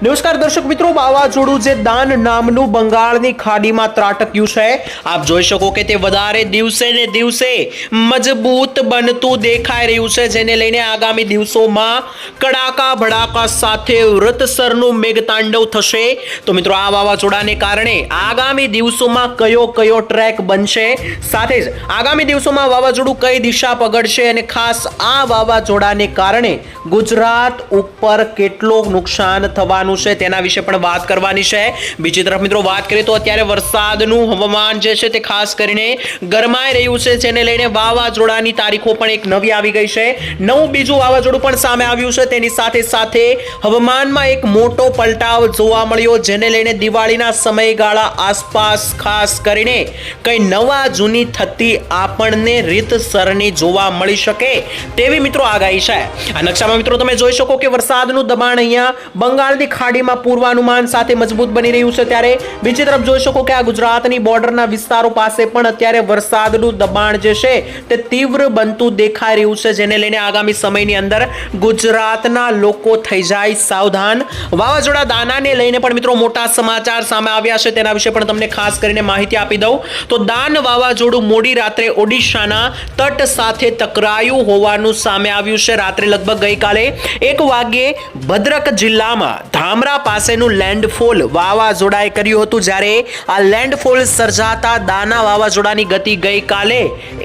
નમસ્કાર દર્શક મિત્રો, વાવાઝોડું જે દાન નામનું બંગાળની ખાડીમાં ત્રાટક્યું છે, આપ જોઈ શકો કે તે વધારે દિવસે ને દિવસે મજબૂત બનતું દેખાઈ રહ્યું છે, જેને લઈને આગામી દિવસોમાં કડાકા ભડાકા સાથે વૃતસરનું મેઘતાંડવ થશે। તો મિત્રો, આ વાવાઝોડાને કારણે આગામી દિવસોમાં કયો ટ્રેક બનશે, સાથે જ આગામી દિવસોમાં વાવાઝોડું કઈ દિશા પકડશે અને ખાસ આ વાવાઝોડાને કારણે ગુજરાત ઉપર કેટલું નુકસાન થવાનું છે તેના વિશે પણ વાત કરવાની છે। બીજી તરફ મિત્રો વાત કરીએ તો અત્યારે વરસાદનું હવામાન જે છે તે ખાસ કરીને ગરમાઈ રહ્યું છે, જેને લઈને વાવાઝોડાની તારીખો પણ એક નવી આવી ગઈ છે। નવું બીજું વાવાઝોડું પણ સામે આવ્યું છે। તેની સાથે સાથે હવામાનમાં એક મોટો પલટાવ જોવા મળ્યો, જેને લઈને દિવાળીના સમયગાળા આસપાસ ખાસ કરીને કઈ નવા જૂની થતી આપણને રીતસરની જોવા મળી શકે તેવી મિત્રો આગાહી છે। આ નકશામાં મિત્રો તમે જોઈ શકો કે વરસાદનું દબાણ અહીંયા બંગાળની ખાડીમાં પૂર્વાનુમાન સાથે મજબૂત બની રહ્યું છે, ત્યારે બીજી તરફ જોઈ શકો કે આ ગુજરાતની બોર્ડરના વિસ્તારો પાસે પણ અત્યારે વરસાદનું દબાણ જે છે તે તીવ્ર બનતું દેખાઈ રહ્યું છે, જેને લઈને આગામી સમયની અંદર ગુજરાતના લોકો થઈ જાય સાવધાન। વાવાઝોડા દાનાને લઈને પણ મિત્રો મોટા સમાચાર સામે આવ્યા છે, તેના વિશે પણ તમને ખાસ કરીને માહિતી આપી દઉં તો દાન વાવાઝોડું મોડી રાત્રે ઓડિશાના તટ સાથે ટકરાયું હોવાનું સામે આવ્યું છે। રાત્રે લગભગ ગઈકાલે 1 વાગ્યે ભદ્રક જિલ્લામાં ધામરા પાસેનું લેન્ડફોલ વાવાઝોડાએ કર્યું હતું, જ્યારે આ લેન્ડફોલ સર્જાતા દાના વાવાઝોડાની ગતિ ગઈકાલે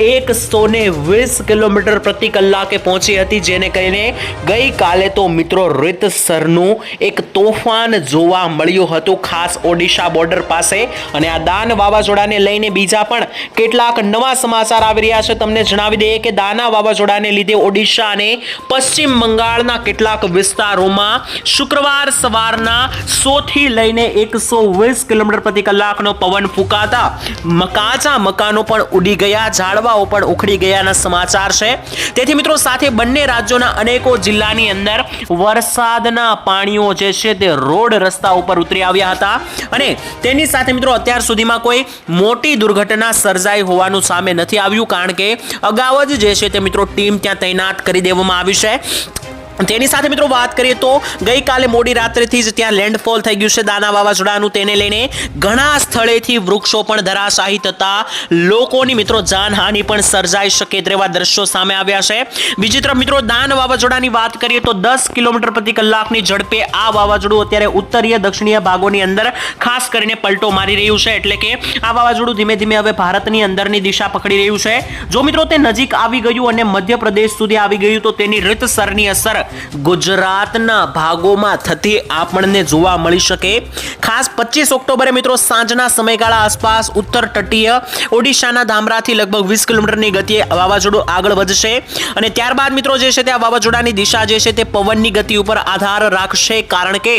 120 કિલોમીટર પ્રતિ કલાકે પહોંચી હતી, જેને કરીને ગઈકાલે તો મિત્રો રીતસરનું એક તોફાન જોવા મળ્યું હતું ખાસ ઓડિશા બોર્ડર પાસે। અને આ દાન વાવાઝોડાને લઈને બીજા પણ કેટલાક નવા સમાચાર આવી રહ્યા છે। તમને જણાવી દઈએ કે દાના વાવાઝોડાને લીધે ઓડિશા અને પશ્ચિમ બંગાળના કેટલાક વિસ્તારોમાં શુક્રવાર સવારના 100 થી લઈને 120 કિલોમીટર પ્રતિ કલાકનો પવન ફૂંકાતા કાચા મકાનો પણ ઉડી ગયા, ઝાડવાઓ પણ ઉખડી ગયાના સમાચાર છે। તેથી મિત્રો સાથે બંને રાજ્યોના અનેકો જિલ્લાની અંદર વરસાદના પાણીઓ જે છે તે રોડ રસ્તા ઉપર ઉતરી આવ્યા હતા, અને તેની સાથે મિત્રો અત્યાર સુધીમાં કોઈ મોટી દુર્ઘટના સર્જાઈ હોવાનું સામે નથી આવ્યું, કારણ કે અગાઉ જ જે છે તે મિત્રો ટીમ ત્યાં તૈનાત કરી દેવામાં આવી છે। તેની સાથે મિત્રો વાત કરીએ તો ગઈકાલે મોડી રાત્રેથી જ ત્યાં લેન્ડફોલ થઈ ગયું છે દાના વાવાઝોડાનું, તેને લઈને ઘણા સ્થળેથી વૃક્ષો પણ ધરાશાયી થતા લોકોની મિત્રો જાનહાનિ પણ સર્જાઈ શકે તેવા દ્રશ્યો સામે આવ્યા છે। બીજી તરફ મિત્રો દાન વાવાઝોડાની વાત કરીએ તો 10 કિલોમીટર પ્રતિ કલાકની ઝડપે આ વાવાઝોડું અત્યારે ઉત્તરીય દક્ષિણીય ભાગોની અંદર ખાસ કરીને પલટો મારી રહ્યું છે, એટલે કે આ વાવાઝોડું ધીમે ધીમે હવે ભારતની અંદરની દિશા પકડી રહ્યું છે। જો મિત્રો તે નજીક આવી ગયું અને મધ્યપ્રદેશ સુધી આવી ગયું તો તેની રીતસરની અસર ગુજરાતના ભાગોમાં થતી આપણને જોવા મળી શકે। ખાસ 25 ઓક્ટોબરે મિત્રો સાંજના સમયગાળા આસપાસ ઉત્તર તટીય ઓડિશાના ધામરાથી લગભગ 20 કિલોમીટરની ગતિએ વાવાઝોડું આગળ વધશે, અને ત્યારબાદ મિત્રો જે છે તે આ વાવાઝોડાની દિશા જે છે તે પવનની ગતિ ઉપર આધાર રાખશે, કારણ કે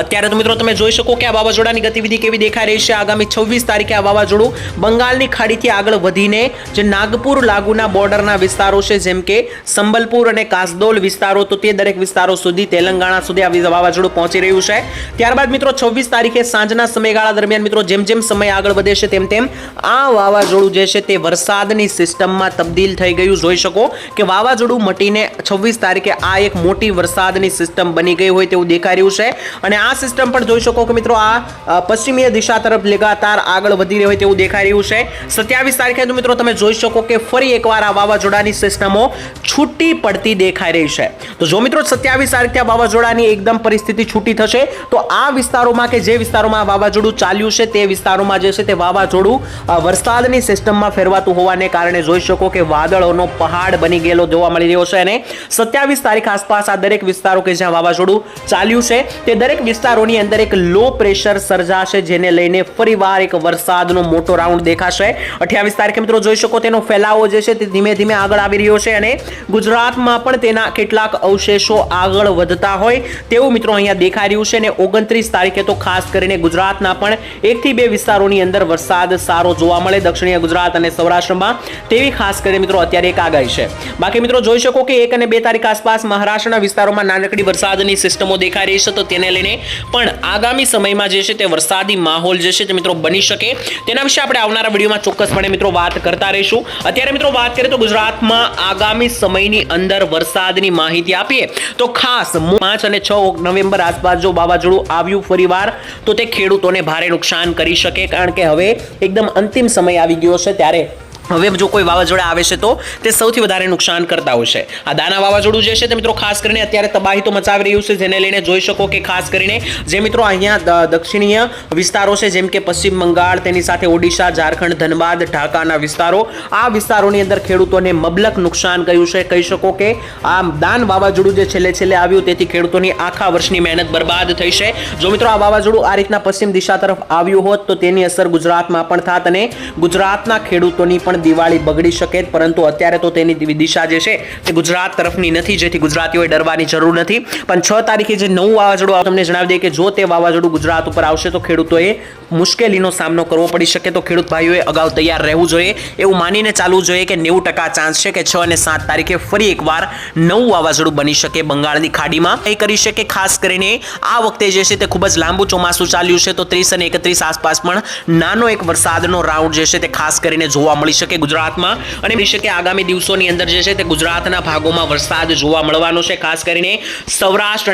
અત્યારે તો મિત્રો તમે જોઈ શકો કે આ વાવાઝોડાની ગતિવિધિ કેવી દેખાઈ રહી છે। આગામી 26 તારીખે આ વાવાઝોડું બંગાળની ખાડીથી આગળ વધીને જે નાગપુર લાગુના બોર્ડરના વિસ્તારો છે, જેમ કે સંબલપુર અને કાસદોલ વિસ્તારો, તો તે દરેક વિસ્તારો સુધી તેલંગાણા સુધી આ વાવાઝોડું પહોંચી રહ્યું છે। ત્યારબાદ મિત્રો 26 તારીખે સાંજના સમયગાળા દરમિયાન મિત્રો જેમ જેમ સમય આગળ વધે છે તેમ તેમ આ વાવાઝોડું જે છે તે વરસાદની સિસ્ટમમાં તબદીલ થઈ ગયું। જોઈ શકો કે વાવાઝોડું મટીને 26 તારીખે આ એક મોટી વરસાદની સિસ્ટમ બની ગઈ હોય તેવું દેખાઈ રહ્યું છે, અને આ સિસ્ટમ પણ જોઈ શકો કે મિત્રો આ પશ્ચિમીય દિશા તરફ લગાતાર આગળ વધી રહી હોય તેવું દેખાઈ રહ્યું છે। 27 તારીખે તો મિત્રો તમે જોઈ શકો કે ફરી એકવાર આ વાવાઝોડાની સિસ્ટમો છૂટી પડતી દેખાઈ રહી છે। તો જો મિત્રો 27 તારીખે વાવાઝોડાની એકદમ પરિસ્થિતિ છૂટી થશે તો આ વિસ્તારોમાં કે જે વિસ્તારોમાં વાવાઝોડું ચાલ્યું છે તે વિસ્તારોમાં જે છે તે વાવાઝોડું વરસાદની સિસ્ટમમાં ફેરવાતું હોવાને કારણે જોઈ શકો કે વાદળોનો પહાડ બની ગયેલો જોવા મળી રહ્યો છે, અને 27 તારીખ આસપાસ આ દરેક વિસ્તારો કે જ્યાં વાવાઝોડું ચાલ્યું છે તે દરેક વિસ્તારોની અંદર એક લો પ્રેશર સર્જાશે, જેને લઈને ફરીવાર એક વરસાદનો મોટો રાઉન્ડ દેખાશે। 28 તારીખે મિત્રો જોઈ શકો તેનો ફેલાવો જે છે તે ધીમે ધીમે આગળ આવી રહ્યો છે, અને ગુજરાતમાં પણ તેના કેટલાક અવશેષો આગળ વધતા હોય તેવું મિત્રો અહીંયા દેખાઈ રહ્યું છે, અને 29 તારીખે તો ખાસ કરીને ગુજરાતના પણ 1 થી 2 વિસ્તારોની અંદર વરસાદ સારો જોવા મળે દક્ષિણીય ગુજરાત અને સૌરાષ્ટ્રમાં, તેવી ખાસ કરીને મિત્રો અત્યારે એક આગાહી છે। બાકી મિત્રો જોઈ શકો કે 1 અને 2 તારીખ આસપાસ મહારાષ્ટ્રના વિસ્તારોમાં નાનકડી વરસાદની સિસ્ટમો દેખાઈ રહી છે, તો તેને લઈને પણ આગામી સમયમાં જે છે તે વરસાદી માહોલ જે છે તે મિત્રો બની શકે તેના વિશે આપણે આવનારા વિડીયોમાં ચોક્કસપણે મિત્રો વાત કરતા રહીશું। અત્યારે મિત્રો વાત કરીએ તો ગુજરાતમાં આગામી સમયની અંદર વરસાદની માહિતી આપીએ કરીએ તો ખાસ 5 અને 6 નવેમ્બર આસપાસ જો વાવાઝોડું આવ્યું ફરીવાર તો તે ખેડૂતોને ભારે નુકસાન કરી શકે, કારણ કે હવે એકદમ અંતિમ સમય આવી ગયો છે. ત્યારે હવે જો કોઈ વાવાઝોડા આવે છે તો તે સૌથી વધારે નુકસાન કરતા હોય છે. આ દાના વાવાઝોડું જે છે તે મિત્રો ખાસ કરીને અત્યારે તબાહી તો મચાવી રહ્યું છે, જેને લઈને જોઈ શકો કે ખાસ કરીને જે મિત્રો અહીંયા દક્ષિણીય વિસ્તારો છે જેમ કે પશ્ચિમ બંગાળ, તેની સાથે ઓડિશા, ઝારખંડ, ધનબાદ, ઢાકાના વિસ્તારો, આ વિસ્તારોની અંદર ખેડૂતોને મબલક નુકસાન કર્યું છે. કહી શકો કે આ દાન વાવાઝોડું જે છેલ્લે આવ્યું તેથી ખેડૂતોની આખા વર્ષની મહેનત બરબાદ થઈ છે. જો મિત્રો આ વાવાઝોડું આ રીતના પશ્ચિમ દિશા તરફ આવ્યું હોત તો તેની અસર ગુજરાતમાં પણ થાત અને ગુજરાતના ખેડૂતોની પણ દિવાળી બગડી શકે, પરંતુ અત્યારે તો તેની દિશા જે છે તે ગુજરાત તરફની નથી, જેથી ગુજરાતીઓએ ડરવાની જરૂર નથી. પણ 6 તારીખે જે નવું વાવાઝોડું આવે તમને જણાવી દઈએ કે જો તે વાવાઝોડું ગુજરાત ઉપર આવશે તો ખેડૂતોએ મુશ્કેલીનો સામનો કરવો પડી શકે. તો ખેડૂત ભાઈઓએ અગાઉ તૈયાર રહેવું જોઈએ, એવું માનીને ચાલવું જોઈએ કે 90% ચાન્સ છે કે 6 અને 7 તારીખે ફરી એકવાર નવું વાવાઝોડું બની શકે બંગાળની ખાડીમાં. એ કરી શકે ખાસ કરીને આ વખતે જે છે તે ખૂબ જ લાંબુ ચોમાસું ચાલ્યું છે, તો 30 અને 31 આસપાસ પણ નાનો એક વરસાદનો રાઉન્ડ જે છે તે ખાસ કરીને જોવા મળી શકે ગુજરાતમાં. અને મળી શકે આગામી દિવસોની અંદર જે છે તે ગુજરાતના ભાગોમાં વરસાદ જોવા મળવાનો છે, ખાસ કરીને સૌરાષ્ટ્ર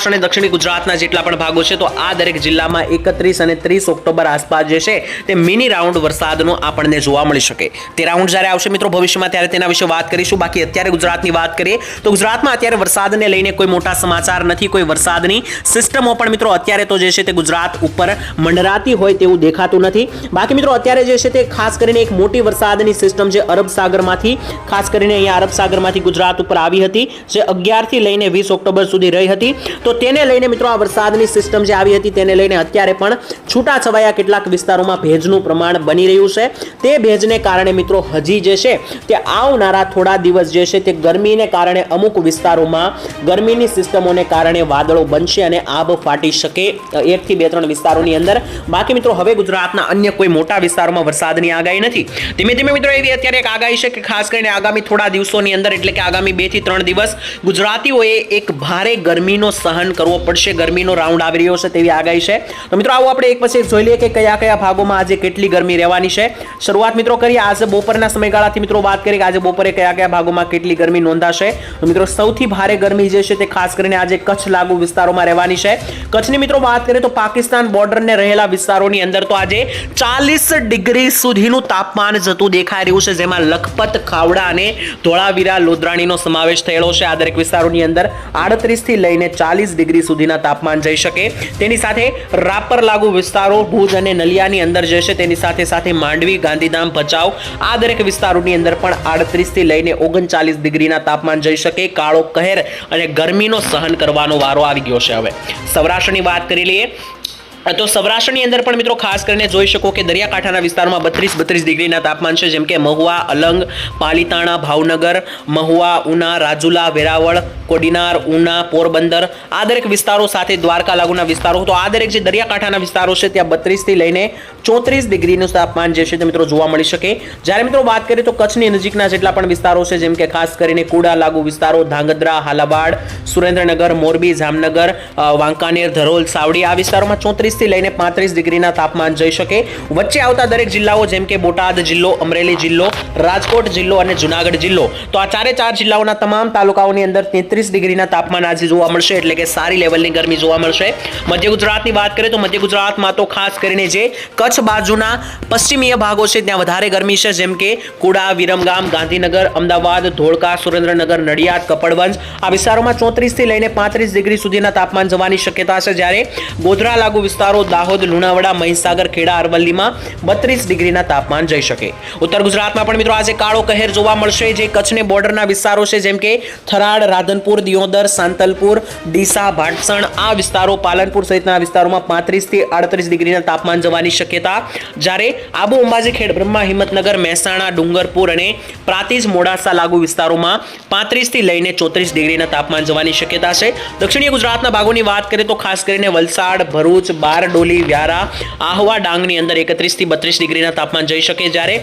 અને દક્ષિણી ગુજરાતના જેટલા પણ ભાગો છે તો આ દરેક જિલ્લામાં 31 અને 30 ઓક્ટોબર આસપાસ જે છે તે મિની રાઉન્ડ વરસાદનો આપણને જોવા મળી શકે. તે રાઉન્ડ જ્યારે આવશે મિત્રો ભવિષ્યમાં ત્યારે તેના વિશે વાત કરીશું. બાકી અત્યારે ગુજરાતની વાત કરીએ તો ગુજરાતમાં અત્યારે વરસાદને લઈને કોઈ મોટા સમાચાર નથી, કોઈ વરસાદની સિસ્ટમો પણ મિત્રો અત્યારે તો જે છે તે ગુજરાત ઉપર મંડરાતી હોય તેવું દેખાતું નથી. બાકી મિત્રો અત્યારે જે છે તે ખાસ કરીને એક મોટી વરસાદની સિસ્ટમ જે અરબ સાગરમાંથી ખાસ કરીને અહીંયા અરબ સાગરમાંથી ગુજરાત ઉપર આવી હતી, જે 11 થી લઈને 20 ઓક્ટોબર સુધી રહી હતી. તો તેને લઈને મિત્રો આ વરસાદની સિસ્ટમ જે આવી હતી તેને લઈને અત્યારે પણ છૂટાછવાયા કેટલાક વિસ્તારોમાં ભેજનું પ્રમાણ બની રહ્યું છે. તે ભેજને કારણે મિત્રો હજી જે છે તે આવનારા થોડા દિવસ જે છે તે ગરમીને કારણે અમુક વિસ્તારોમાં ગરમીની સિસ્ટમોને કારણે વાદળો બનશે અને આબ ફાટી શકે 1 થી 2-3 વિસ્તારોની અંદર. બાકી મિત્રો હવે ગુજરાતના અન્ય કોઈ મોટા વિસ્તારોમાં વરસાદની આગાહી નથી. ધીમે ધીમે મિત્રો એવી અત્યારે એક આગાહી છે કે ખાસ કરીને આગામી થોડા દિવસોની અંદર એટલે કે આગામી 2 થી 3 દિવસ ગુજરાતીઓએ એક ભારે ગરમીનો સહન કરવો પડશે. ગરમીનો રાઉન્ડ આવી રહ્યો છે તેવી આગાહી છે. તો મિત્રો આવો આપણે એક પછી એક જોઈ લઈએ કે કયા ભાગોમાં આજે કેટલી ગરમી રહેવાની છે. શરૂઆત મિત્રો કરીએ આજે બપોરના સમયગાળાથી. મિત્રો વાત કરીએ કે આજે બપોરે કયા ભાગોમાં કેટલી ગરમી નોંધાશે. તો મિત્રો સૌથી ભારે ગરમી જે છે તે ખાસ કરીને આજે કચ્છ લાગુ વિસ્તારોમાં રહેવાની છે. કચ્છની મિત્રો વાત કરીએ તો પાકિસ્તાન બોર્ડરને રહેલા વિસ્તારોની અંદર તો આજે 40 ડિગ્રી સુધીનું તાપમાન જતું દેખાઈ રહ્યું છે, જેમાં લખપત, ખાવડા અને ધોળાવીરા, લોધરાણીનો સમાવેશ થયેલો છે. આ દરેક વિસ્તારોની અંદર 38 થી લઈને 40 ડિગ્રી સુધીના તાપમાન જઈ શકે. તેની સાથે રાપર લાગુ વિસ્તારો, ભુજ અને નલિયાની અંદર જે છે તેની સાથે માંડવી, ગાંધીધામ, ભચાઉ આ દરેક વિસ્તારોની અંદર પણ 38 થી લઈને 39 ડિગ્રીના તાપમાન જઈ શકે. કાળો કહેર અને ગરમીનો સહન કરવાનો વારો આવી ગયો છે. હવે સૌરાષ્ટ્રની વાત કરી લઈએ તો સૌરાષ્ટ્રની અંદર પણ મિત્રો ખાસ કરીને જોઈ શકો કે દરિયાકાંઠાના વિસ્તારમાં 32 ડિગ્રીના તાપમાન છે, જેમ કે મહુવા, અલંગ, પાલીતાણા, ભાવનગર, મહુવા, ઉના, રાજુલા, વેરાવળ, કોડીનાર, ઉના, પોરબંદર આ દરેક વિસ્તારો સાથે દ્વારકા લાગુના વિસ્તારો. તો આ દરેક જે દરિયાકાંઠાના વિસ્તારો છે ત્યાં 32 થી લઈને 34 ડિગ્રીનું તાપમાન જે છે તે મિત્રો જોવા મળી શકે. જ્યારે મિત્રો વાત કરીએ તો કચ્છની નજીકના જેટલા પણ વિસ્તારો છે જેમ કે ખાસ કરીને કુડા લાગુ વિસ્તારો, ધાંગધ્રા, હાલાવાડ, સુરેન્દ્રનગર, મોરબી, જામનગર, વાંકાનેર, ધરોલ, સાવડી આ વિસ્તારોમાં 34 થી લઈને 35 ડિગ્રીના તાપમાન જઈ શકે. વચ્ચે આવતા દરેક જિલ્લાઓ જેમ કે બોટાદ જિલ્લો, અમરેલી જિલ્લો, રાજકોટ જિલ્લો અને જુનાગઢ જિલ્લો, તો આ 4 જિલ્લાઓના તમામ તાલુકાઓની અંદર 33 ડિગ્રીના તાપમાન આજે જોવા મળશે, એટલે કે સારી લેવલની ગરમી જોવા મળશે. મધ્ય ગુજરાતની વાત કરીએ તો મધ્ય ગુજરાતમાં તો ખાસ કરીને જે કચ્છ બાજુના પશ્ચિમીય ભાગો છે ત્યાં વધારે ગરમી છે, જેમ કે કુડા, વિરમગામ, ગાંધીનગર, અમદાવાદ, ધોળકા, સુરેન્દ્રનગર, નડિયાદ, કપડવંજ આ વિસ્તારોમાં 34 થી લઈને 35 ડિગ્રી સુધીના તાપમાન જવાની શક્યતા છે. જ્યારે ગોધરા લાગુ વિસ્તારો, દાહોદ, લુણાવાડા, મહીસાગર, ખેડા, અરવલ્લીમાં 32 ડિગ્રીના તાપમાન જઈ શકે. ઉત્તર ગુજરાતમાં પણ મિત્રો આજે કાળો કહેર જોવા મળશે. જે કચ્છને બોર્ડરના વિસ્તારો છે જેમ કે થરાદ, રાધનપુર, દિયોદર, સાંતલપુર, ડીસા, ભાટસણ આ વિસ્તારો, પાલનપુર સહિતના વિસ્તારોમાં 35 થી 38 ડિગ્રીના તાપમાન જવાની શક્યતા. જ્યારે આબુ, અંબાજી, ખેડબ્રહ્મા, હિંમતનગર, મહેસાણા, ડુંગરપુર અને પ્રાંતિજ, મોડાસા લાગુ વિસ્તારોમાં 35 થી લઈને 34 ડિગ્રીના તાપમાન જવાની શક્યતા છે. દક્ષિણીય ગુજરાતના ભાગોની વાત કરીએ તો ખાસ કરીને વલસાડ, ભરૂચ, બારડોલી, વ્યારા, આહવા, ડાંગની અંદર 31 થી 32 ડિગ્રીના તાપમાન જઈ શકે. જ્યારે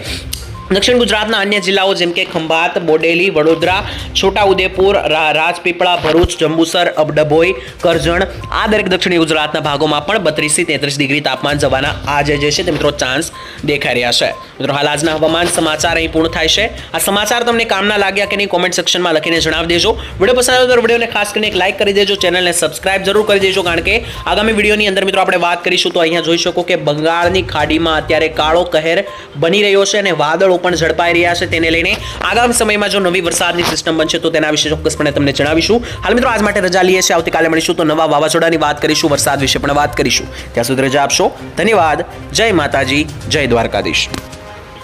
દક્ષિણ ગુજરાતના અન્ય જિલ્લાઓ જેમ કે ખંભાત, બોડેલી, વડોદરા, છોટાઉદેપુર, રાજપીપળા, ભરૂચ, જંબુસર, ડભોઈ, કરજણ આ દરેક દક્ષિણ ગુજરાતના ભાગોમાં પણ 32 થી 33 ડિગ્રી તાપમાન જવાના આજે જે છે તે મિત્રો ચાન્સ દેખાઈ રહ્યા છે. મિત્રો હાલ આજના હવામાન સમાચાર અહીં પૂર્ણ થાય છે. આ સમાચાર તમને કામના લાગ્યા કે નહીં કોમેન્ટ સેક્શનમાં લખીને જણાવી દેજો. વિડીયો પસંદ આવ્યો તો વિડીયોને ખાસ કરીને એક લાઈક કરી દેજો, ચેનલને સબસ્ક્રાઇબ જરૂર કરી દેજો, કારણ કે આગામી વિડીયોની અંદર મિત્રો આપણે વાત કરીશું તો અહીંયા જોઈ શકો કે બંગાળની ખાડીમાં અત્યારે કાળો કહેર બની રહ્યો છે અને વાદળો પણ ઝડપાઈ રહ્યા છે. તેને લઈને આગામી સમયમાં જો નવી વરસાદની સિસ્ટમ બનશે તો તેના વિશે ચોક્કસપણે તમને જણાવીશું. હાલ મિત્રો આજ માટે રજા લઈએ છીએ. આવતીકાલે મળીશું તો નવા વાવાઝોડાની વાત કરીશું, વરસાદ વિશે પણ વાત કરીશું. ત્યાં સુધી રજા આપશો. ધન્યવાદ. જય માતાજી, જય દ્વારકાધીશ.